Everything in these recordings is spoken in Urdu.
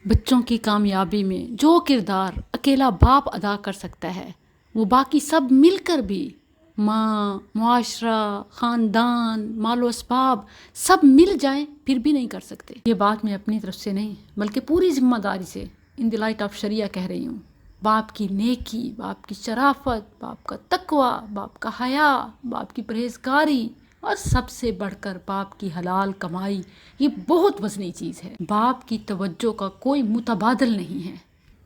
بچوں کی کامیابی میں جو کردار اکیلا باپ ادا کر سکتا ہے وہ باقی سب مل کر بھی، ماں، معاشرہ، خاندان، مال و اسباب سب مل جائیں پھر بھی نہیں کر سکتے۔ یہ بات میں اپنی طرف سے نہیں بلکہ پوری ذمہ داری سے ان دی لائٹ آف شریعہ کہہ رہی ہوں۔ باپ کی نیکی، باپ کی شرافت، باپ کا تقوی، باپ کا حیا، باپ کی پرہیزگاری اور سب سے بڑھ کر باپ کی حلال کمائی، یہ بہت وزنی چیز ہے۔ باپ کی توجہ کا کوئی متبادل نہیں ہے۔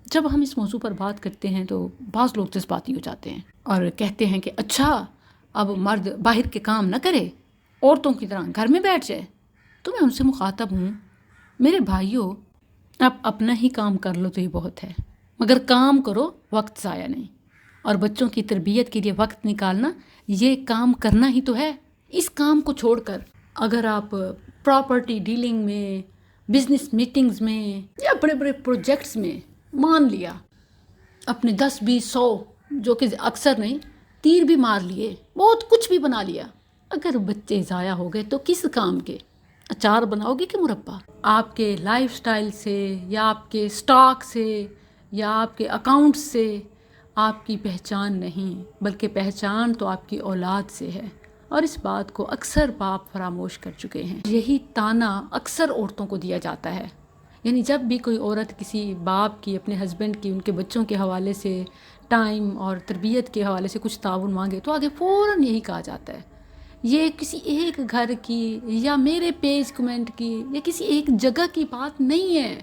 جب ہم اس موضوع پر بات کرتے ہیں تو بعض لوگ جذباتی ہو جاتے ہیں اور کہتے ہیں کہ اچھا اب مرد باہر کے کام نہ کرے، عورتوں کی طرح گھر میں بیٹھ جائے۔ تو میں ان سے مخاطب ہوں، میرے بھائیوں، آپ اپنا ہی کام کر لو تو یہ بہت ہے، مگر کام کرو، وقت ضائع نہیں۔ اور بچوں کی تربیت کے لیے وقت نکالنا، یہ کام کرنا ہی تو ہے۔ اس کام کو چھوڑ کر اگر آپ پراپرٹی ڈیلنگ میں، بزنس میٹنگز میں یا بڑے بڑے پروجیکٹس میں مان لیا اپنے 10 20 100 جو کہ اکثر نہیں تیر بھی مار لیے، بہت کچھ بھی بنا لیا، اگر بچے ضائع ہو گئے تو کس کام کے؟ اچار بناؤ گے کہ مربع؟ آپ کے لائف سٹائل سے یا آپ کے سٹاک سے یا آپ کے اکاؤنٹ سے آپ کی پہچان نہیں، بلکہ پہچان تو آپ کی اولاد سے ہے، اور اس بات کو اکثر باپ فراموش کر چکے ہیں۔ یہی طعنہ اکثر عورتوں کو دیا جاتا ہے، یعنی جب بھی کوئی عورت کسی باپ کی، اپنے ہسبینڈ کی، ان کے بچوں کے حوالے سے، ٹائم اور تربیت کے حوالے سے کچھ تعاون مانگے تو آگے فوراً یہی کہا جاتا ہے، یہ کسی ایک گھر کی یا میرے پیج کمنٹ کی یا کسی ایک جگہ کی بات نہیں ہے۔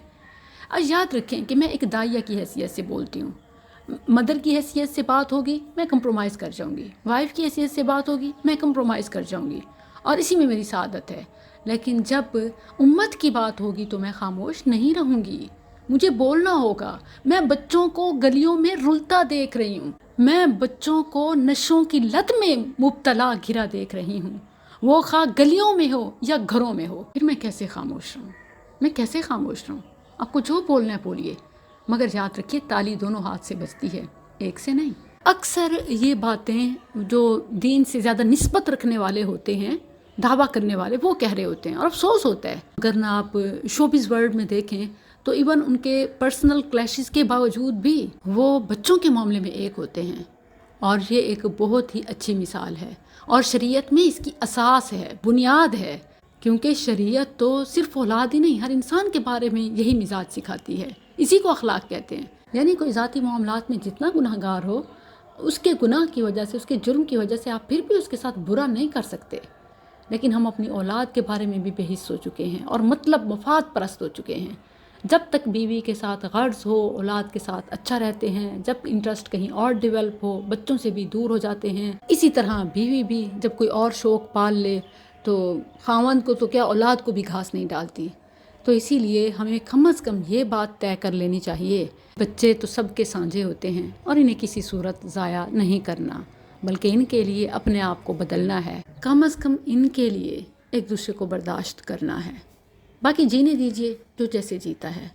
اور یاد رکھیں کہ میں ایک داعیہ کی حیثیت سے بولتی ہوں، مدر کی حیثیت سے بات ہوگی میں کمپرومائز کر جاؤں گی، وائف کی حیثیت سے بات ہوگی میں کمپرومائز کر جاؤں گی، اور اسی میں میری سعادت ہے۔ لیکن جب امت کی بات ہوگی تو میں خاموش نہیں رہوں گی، مجھے بولنا ہوگا۔ میں بچوں کو گلیوں میں رلتا دیکھ رہی ہوں، میں بچوں کو نشوں کی لت میں مبتلا گھرا دیکھ رہی ہوں، وہ خواہ گلیوں میں ہو یا گھروں میں ہو۔ پھر میں کیسے خاموش رہوں؟ میں کیسے خاموش رہوں؟ آپ کو جو بولنا ہے بولیے، مگر یاد رکھیے تالی دونوں ہاتھ سے بجتی ہے، ایک سے نہیں۔ اکثر یہ باتیں جو دین سے زیادہ نسبت رکھنے والے ہوتے ہیں، دعویٰ کرنے والے، وہ کہہ رہے ہوتے ہیں، اور افسوس ہوتا ہے۔ اگر نہ آپ شوبز ورلڈ میں دیکھیں تو ایون ان کے پرسنل کلیشز کے باوجود بھی وہ بچوں کے معاملے میں ایک ہوتے ہیں، اور یہ ایک بہت ہی اچھی مثال ہے، اور شریعت میں اس کی اساس ہے، بنیاد ہے، کیونکہ شریعت تو صرف اولاد ہی نہیں، ہر انسان کے بارے میں یہی مزاج سکھاتی ہے، اسی کو اخلاق کہتے ہیں۔ یعنی کوئی ذاتی معاملات میں جتنا گناہ گار ہو، اس کے گناہ کی وجہ سے، اس کے جرم کی وجہ سے آپ پھر بھی اس کے ساتھ برا نہیں کر سکتے، لیکن ہم اپنی اولاد کے بارے میں بھی بے حس ہو چکے ہیں اور مطلب مفاد پرست ہو چکے ہیں۔ جب تک بیوی کے ساتھ غرض ہو، اولاد کے ساتھ اچھا رہتے ہیں، جب انٹرسٹ کہیں اور ڈیولپ ہو، بچوں سے بھی دور ہو جاتے ہیں۔ اسی طرح بیوی بھی جب کوئی اور شوق پال لے تو خاوند کو تو کیا، اولاد کو بھی گھاس نہیں ڈالتی۔ تو اسی لیے ہمیں کم از کم یہ بات طے کر لینی چاہیے، بچے تو سب کے سانجھے ہوتے ہیں اور انہیں کسی صورت ضائع نہیں کرنا، بلکہ ان کے لیے اپنے آپ کو بدلنا ہے، کم از کم ان کے لیے ایک دوسرے کو برداشت کرنا ہے۔ باقی جینے دیجیے جو جیسے جیتا ہے۔